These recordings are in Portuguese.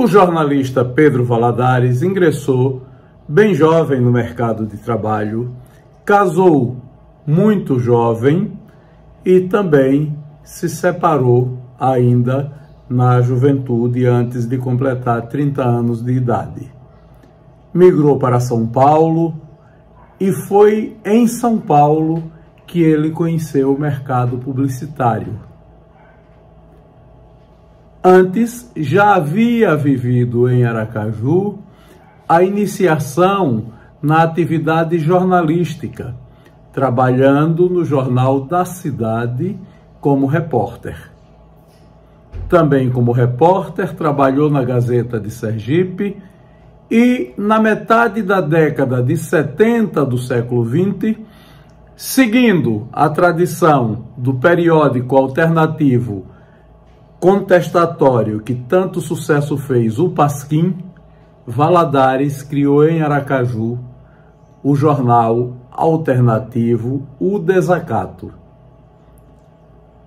jornalista Pedro Valadares ingressou bem jovem no mercado de trabalho, casou muito jovem e também se separou ainda na juventude antes de completar 30 anos de idade. Migrou para São Paulo e foi em São Paulo que ele conheceu o mercado publicitário. Antes, já havia vivido em Aracaju a iniciação na atividade jornalística, trabalhando no Jornal da Cidade como repórter. Também como repórter, trabalhou na Gazeta de Sergipe e, na metade da década de 70 do século XX, seguindo a tradição do periódico alternativo contestatório que tanto sucesso fez, o Pasquim, Valadares criou em Aracaju o jornal alternativo O Desacato.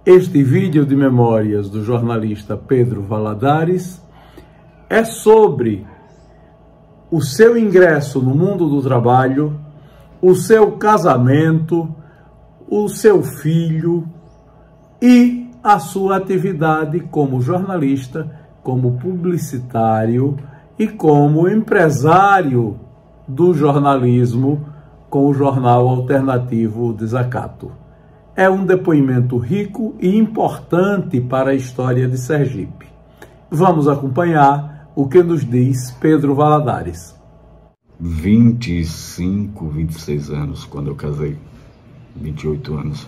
Este vídeo de memórias do jornalista Pedro Valadares é sobre o seu ingresso no mundo do trabalho, o seu casamento, o seu filho e a sua atividade como jornalista, como publicitário e como empresário do jornalismo com o jornal alternativo O Desacato. É um depoimento rico e importante para a história de Sergipe. Vamos acompanhar o que nos diz Pedro Valadares. 25, 26 anos quando eu casei, 28 anos.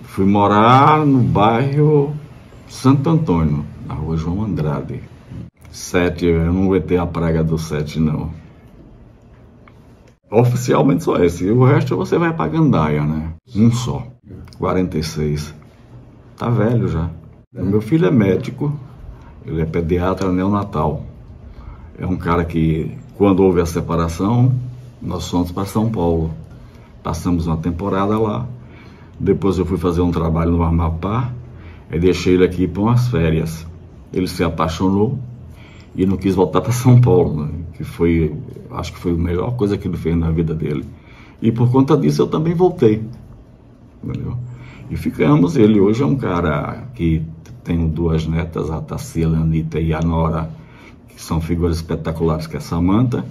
Fui morar no bairro Santo Antônio, na rua João Andrade. 7, eu não aguentei a praga do 7, não. Oficialmente só esse, e o resto você vai pra gandaia, né? Um só, 46. Tá velho já. O meu filho é médico, ele é pediatra neonatal. É um cara que, quando houve a separação, nós fomos para São Paulo. Passamos uma temporada lá. Depois eu fui fazer um trabalho no Amapá, e deixei ele aqui para umas férias. Ele se apaixonou e não quis voltar para São Paulo, né? Que foi, acho que foi a melhor coisa que ele fez na vida dele. E por conta disso eu também voltei, entendeu? E ficamos. Ele hoje é um cara que tem 2 netas, a Tarsila, a Anitta e a Nora, que são figuras espetaculares, que é a Samanta.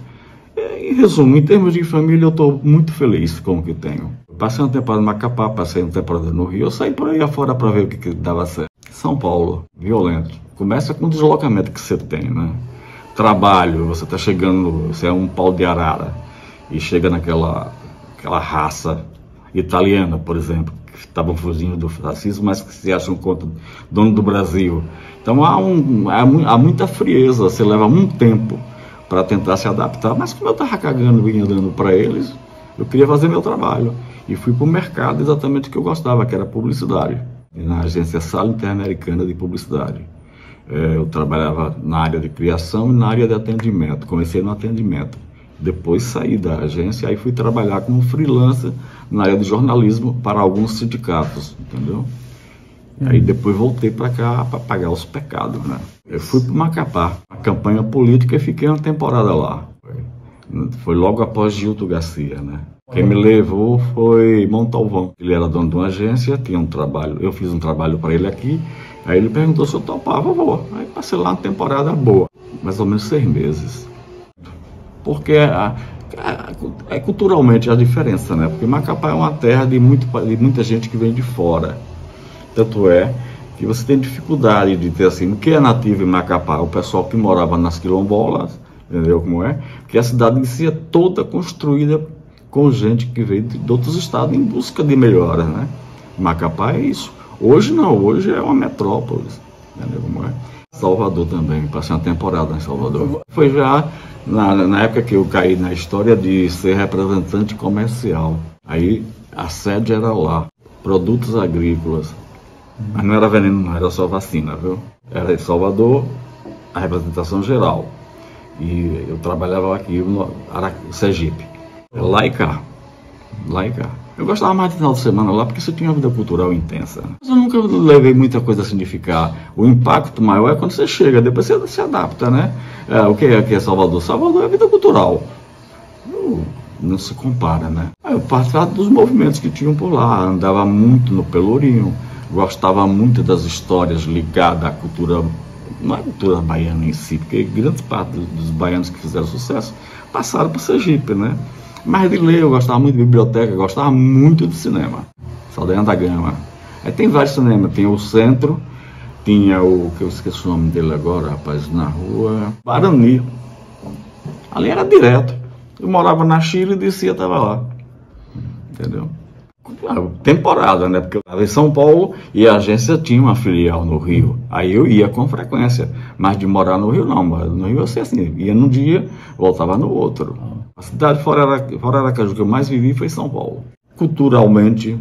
Em resumo, em termos de família, eu estou muito feliz com o que tenho. Passei uma temporada no Macapá, passei uma temporada no Rio, eu saí por aí afora para ver o que dava certo. São Paulo, violento. Começa com o deslocamento que você tem, né? Trabalho, você está chegando, você é um pau de arara e chega aquela raça italiana, por exemplo, que estavam fugindo do fascismo, mas que se acham contra dono do Brasil. Então há muita frieza, você leva muito tempo para tentar se adaptar, mas como eu estava cagando e andando para eles, eu queria fazer meu trabalho. E fui para o mercado exatamente o que eu gostava, que era publicidade. Na agência Sala Interamericana de Publicidade. Eu trabalhava na área de criação e na área de atendimento. Comecei no atendimento. Depois saí da agência e fui trabalhar como freelancer na área de jornalismo para alguns sindicatos, entendeu? Aí depois voltei para cá para pagar os pecados, né? Eu fui para Macapá, a campanha política, e fiquei uma temporada lá. Foi logo após Gilto Garcia, né? Quem me levou foi Montalvão. Ele era dono de uma agência, tinha um trabalho, eu fiz um trabalho para ele aqui. Aí ele perguntou se eu topava, vou. Aí passei lá uma temporada boa, mais ou menos 6 meses. Porque é culturalmente a diferença, né? Porque Macapá é uma terra de muita gente que vem de fora. Tanto é que você tem dificuldade de ter assim, o que é nativo em Macapá? O pessoal que morava nas quilombolas, entendeu como é? Porque a cidade em si é toda construída com gente que veio de outros estados em busca de melhoras, né? Macapá é isso. Hoje não, hoje é uma metrópole, entendeu como é? Salvador também, passei uma temporada em Salvador. Foi já na época que eu caí na história de ser representante comercial. Aí a sede era lá, produtos agrícolas. Mas não era veneno, não, era só vacina, viu? Era em Salvador, a representação geral. E eu trabalhava aqui no Sergipe. Lá e cá. Eu gostava mais de final de semana lá, porque você tinha uma vida cultural intensa. Mas eu nunca levei muita coisa assim de ficar. O impacto maior é quando você chega, depois você se adapta, né? O que é Salvador? Salvador é vida cultural. Não se compara, né? Eu participava dos movimentos que tinham por lá, andava muito no Pelourinho, gostava muito das histórias ligadas à cultura, não é a cultura baiana em si, porque grande parte dos baianos que fizeram sucesso passaram por Sergipe, né? Mas de ler, eu gostava muito de biblioteca, eu gostava muito de cinema, Saldanha da Gama. Aí tem vários cinemas, tem o Centro, tinha o, que eu esqueci o nome dele agora, rapaz, na rua Barani. Ali era direto. Eu morava na Chile e descia, estava lá. Entendeu? Temporada, né? Porque eu estava em São Paulo e a agência tinha uma filial no Rio. Aí eu ia com frequência. Mas de morar no Rio, não. No Rio eu sei assim, ia num dia, voltava no outro. A cidade fora Aracaju que eu mais vivi foi São Paulo. Culturalmente,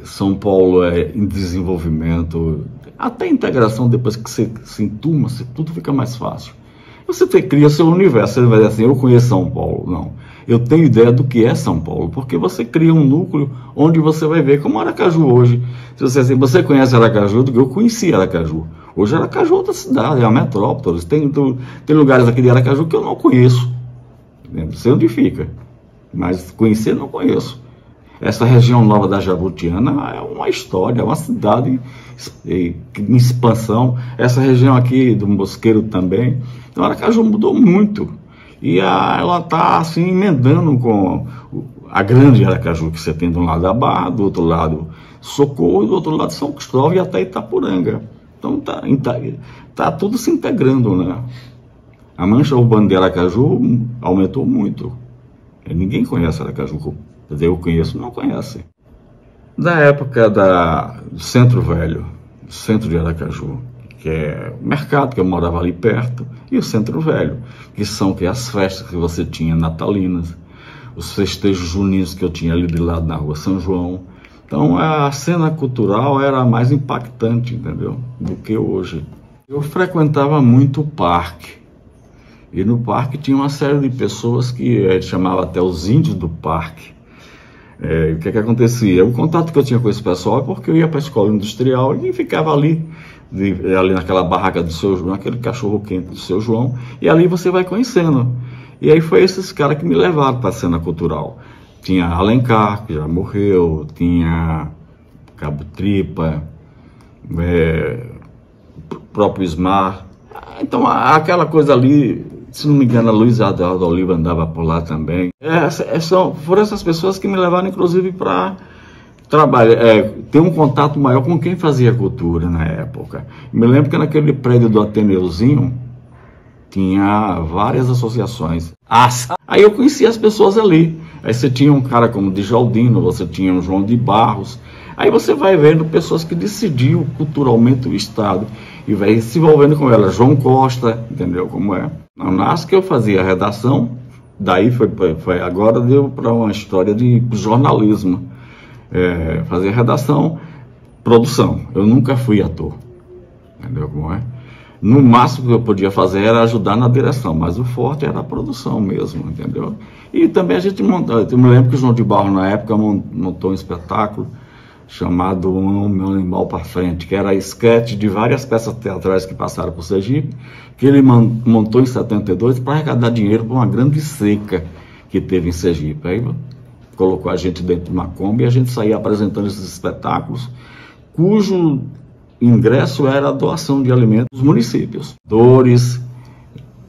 São Paulo é em desenvolvimento. Até a integração, depois que você se entuma, tudo fica mais fácil. Você cria seu universo, você vai dizer assim, eu conheço São Paulo. Não, eu tenho ideia do que é São Paulo, porque você cria um núcleo onde você vai ver, como Aracaju hoje. Se você assim, você conhece Aracaju, do que eu conheci Aracaju. Hoje Aracaju é outra cidade, é uma metrópole. Tem lugares aqui de Aracaju que eu não conheço. Não sei onde fica, mas conhecer não conheço. Essa região nova da Jabutiana é uma história, é uma cidade em expansão. Essa região aqui do Mosqueiro também. Então, Aracaju mudou muito. E ela está assim, emendando com a grande Aracaju, que você tem de um lado a Barra, do outro lado Socorro, do outro lado São Cristóvão e até Itapuranga. Então, tá tudo se integrando, né? A mancha urbana de Aracaju aumentou muito. Ninguém conhece Aracaju. Quer dizer, eu conheço, não conhece. Da época do Centro Velho, centro de Aracaju, que é o mercado, que eu morava ali perto, e o Centro Velho, que são as festas que você tinha natalinas, os festejos juninos que eu tinha ali de lado na rua São João. Então a cena cultural era mais impactante, entendeu? Do que hoje. Eu frequentava muito o parque. E no parque tinha uma série de pessoas que a gente chamava até os índios do parque. O que acontecia? O contato que eu tinha com esse pessoal é porque eu ia para a escola industrial e ficava ali naquela barraca do seu João, aquele cachorro quente do seu João, e ali você vai conhecendo. E aí foi esses caras que me levaram para a cena cultural. Tinha Alencar, que já morreu, tinha Cabo Tripa, o próprio Ismar. Então aquela coisa ali, se não me engano, a Luiz Adaldo Oliva andava por lá também. Foram essas pessoas que me levaram, inclusive, para trabalhar, ter um contato maior com quem fazia cultura na época. Me lembro que naquele prédio do Ateneuzinho tinha várias associações. Aí eu conhecia as pessoas ali. Aí você tinha um cara como Djaldino, você tinha um João de Barros. Aí você vai vendo pessoas que decidiam culturalmente o Estado e vai se envolvendo com elas. João Costa, entendeu como é? Na NASC que eu fazia a redação, daí agora deu para uma história de jornalismo. Fazer redação, produção. Eu nunca fui ator, entendeu como é? No máximo que eu podia fazer era ajudar na direção, mas o forte era a produção mesmo, entendeu? E também a gente montou, eu me lembro que o João de Barro na época montou um espetáculo chamado Meu Animal para Frente, que era esquete de várias peças teatrais que passaram por Sergipe, que ele montou em 72 para arrecadar dinheiro para uma grande seca que teve em Sergipe. Aí colocou a gente dentro de uma Kombi e a gente saía apresentando esses espetáculos, cujo ingresso era a doação de alimentos dos municípios. Dores,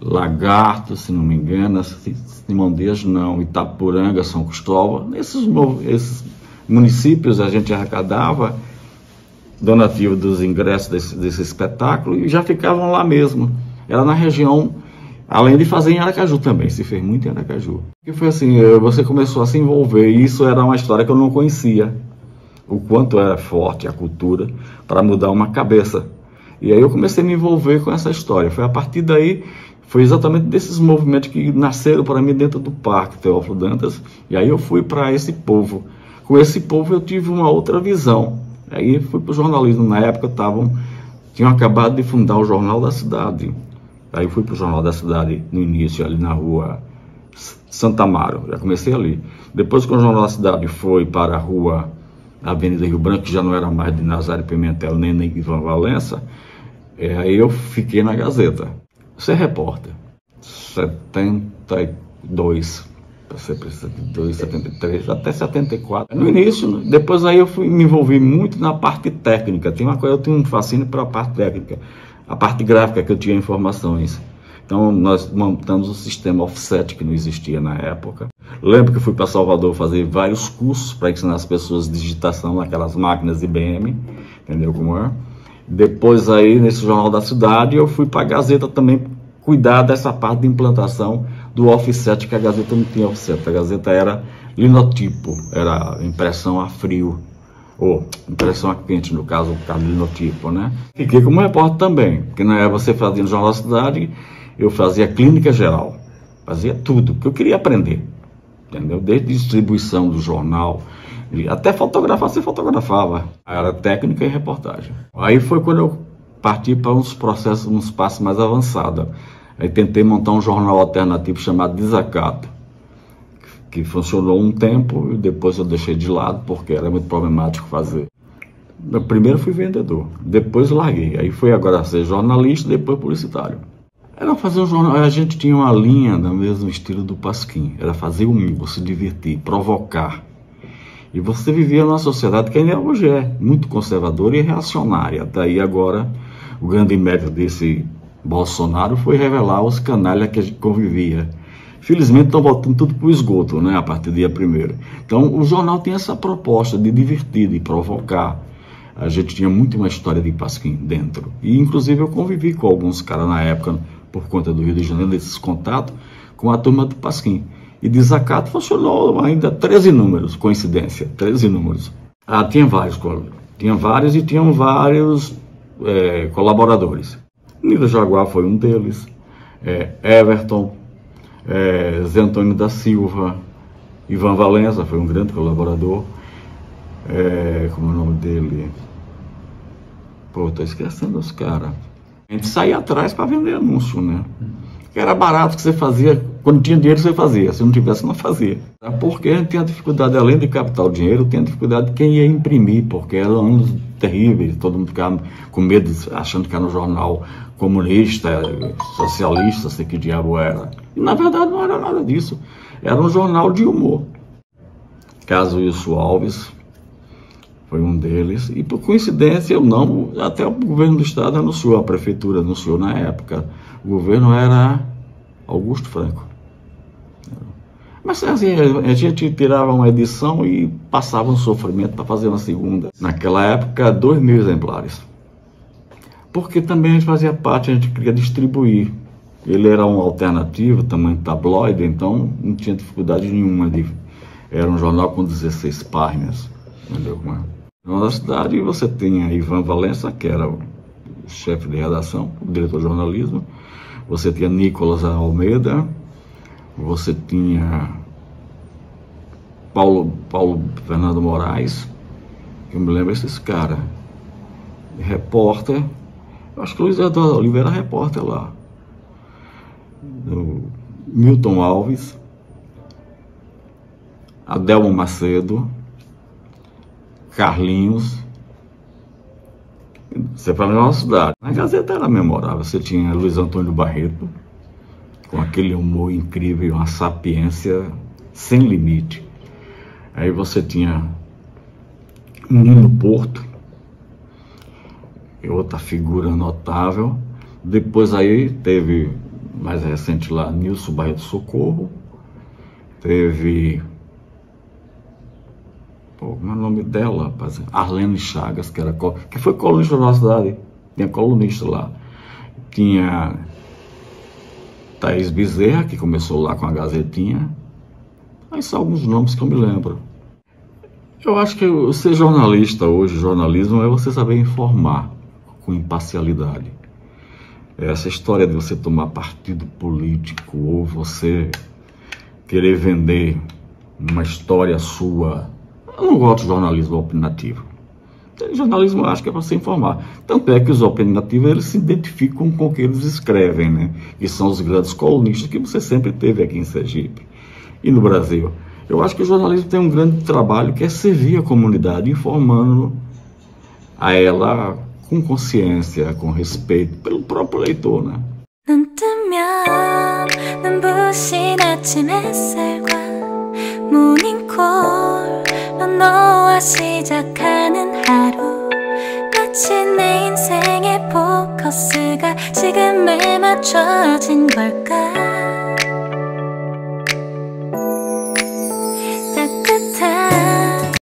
Lagarto, se não me engano, Simão-Dias não, Itapuranga, São Cristóvão, esses municípios a gente arrecadava donativo dos ingressos desse espetáculo e já ficavam lá mesmo. Era na região, além de fazer em Aracaju também, se fez muito em Aracaju. E foi assim, você começou a se envolver, e isso era uma história que eu não conhecia, o quanto era forte a cultura para mudar uma cabeça. E aí eu comecei a me envolver com essa história. Foi a partir daí, foi exatamente desses movimentos que nasceram para mim dentro do Parque Teófilo Dantas, e aí eu fui para esse povo. Com esse povo eu tive uma outra visão. Aí fui para o jornalismo. Na época tinham acabado de fundar o Jornal da Cidade. Aí fui para o Jornal da Cidade no início, ali na rua Santa Amaro, já comecei ali. Depois que o Jornal da Cidade foi para a rua Avenida Rio Branco, que já não era mais de Nazário Pimentel nem de Ivan Valença, aí eu fiquei na Gazeta. Você é repórter, 72, 73, até 74. No início, depois aí eu me envolvi muito na parte técnica. Eu tenho um fascínio para a parte técnica, a parte gráfica que eu tinha informações. Então nós montamos um sistema offset que não existia na época. Lembro que eu fui para Salvador fazer vários cursos para ensinar as pessoas digitação naquelas máquinas IBM, entendeu como é? Depois aí, nesse Jornal da Cidade, eu fui para a Gazeta também cuidar dessa parte de implantação do offset, que a Gazeta não tinha offset. A Gazeta era linotipo, era impressão a frio, ou impressão a quente, no caso, o linotipo, né? Fiquei como repórter também, porque na época você fazia no Jornal da Cidade, eu fazia clínica geral, fazia tudo, porque eu queria aprender, entendeu? Desde distribuição do jornal, até fotografar, você fotografava. Era técnica e reportagem. Aí foi quando eu parti para uns passos mais avançados. Aí tentei montar um jornal alternativo chamado Desacato, que funcionou um tempo e depois eu deixei de lado porque era muito problemático fazer. Eu primeiro fui vendedor, depois larguei. Aí fui agora ser jornalista, depois publicitário. Era fazer um jornal, a gente tinha uma linha do mesmo estilo do Pasquim, era fazer humor, se divertir, provocar. E você vivia numa sociedade que ainda hoje é muito conservadora e reacionária. Daí agora, o grande mérito desse Bolsonaro foi revelar os canalhas que a gente convivia. Felizmente estão voltando tudo para o esgoto, né, a partir do dia 1º. Então o jornal tem essa proposta de divertir, de provocar. A gente tinha muito uma história de Pasquim dentro. E inclusive eu convivi com alguns caras na época, por conta do Rio de Janeiro, desses contatos, com a turma do Pasquim. E Desacato funcionou ainda 13 números, coincidência, 13 números. Tinha vários e tinham vários colaboradores. Nilo Jaguar foi um deles, Everton, Zé Antônio da Silva, Ivan Valença foi um grande colaborador, como é o nome dele? Pô, tô esquecendo os caras. A gente saía atrás para vender anúncio, né? Que era barato, que você fazia, quando tinha dinheiro você fazia, se não tivesse não fazia. Porque a gente tinha dificuldade, além de captar o dinheiro, tinha dificuldade de quem ia imprimir, porque eram anos terríveis, todo mundo ficava com medo, achando que era um jornal comunista, socialista, sei que diabo era. E na verdade não era nada disso, era um jornal de humor. Caso Wilson Alves foi um deles, e por coincidência eu não, até o governo do estado anunciou, a prefeitura anunciou na época, o governo era Augusto Franco. Mas assim, a gente tirava uma edição e passava um sofrimento para fazer uma segunda. Naquela época, 2.000 exemplares. Porque também a gente fazia parte, a gente queria distribuir. Ele era um alternativo, tamanho tabloide, então não tinha dificuldade nenhuma. Era um jornal com 16 páginas. Entendeu? Na cidade você tinha Ivan Valença, que era o chefe de redação, o diretor de jornalismo. Você tinha Nicolas Almeida, você tinha Paulo Fernando Moraes, que eu me lembro desses caras. Repórter, eu acho que o Luiz Eduardo Oliveira era repórter lá. O Milton Alves, Adelmo Macedo, Carlinhos. Você foi na nossa cidade. Na Gazeta era memorável. Você tinha Luiz Antônio Barreto, com aquele humor incrível, uma sapiência sem limite. Aí você tinha Nino Porto, outra figura notável. Depois aí teve, mais recente lá, Nilson Barreto Socorro. Teve... como é o nome dela, rapaz? Arlene Chagas, que foi colunista da nossa cidade. Tinha colunista lá. Tinha Thaís Bezerra, que começou lá com a Gazetinha. Aí são alguns nomes que eu me lembro. Eu acho que ser jornalista hoje, jornalismo, é você saber informar com imparcialidade. Essa história de você tomar partido político ou você querer vender uma história sua. Eu não gosto de jornalismo opinativo. Jornalismo, eu acho que é para se informar. Tanto é que os opinativos, eles se identificam com o que eles escrevem, né? Que são os grandes colunistas que você sempre teve aqui em Sergipe e no Brasil. Eu acho que o jornalismo tem um grande trabalho, que é servir a comunidade, informando a ela com consciência, com respeito pelo próprio leitor, né? 눈 뜨면 눈부신 아침 햇살과 모닝콜로 너와 시작하는 하루, 마치 내 인생의 포커스가 지금에 맞춰진 걸까.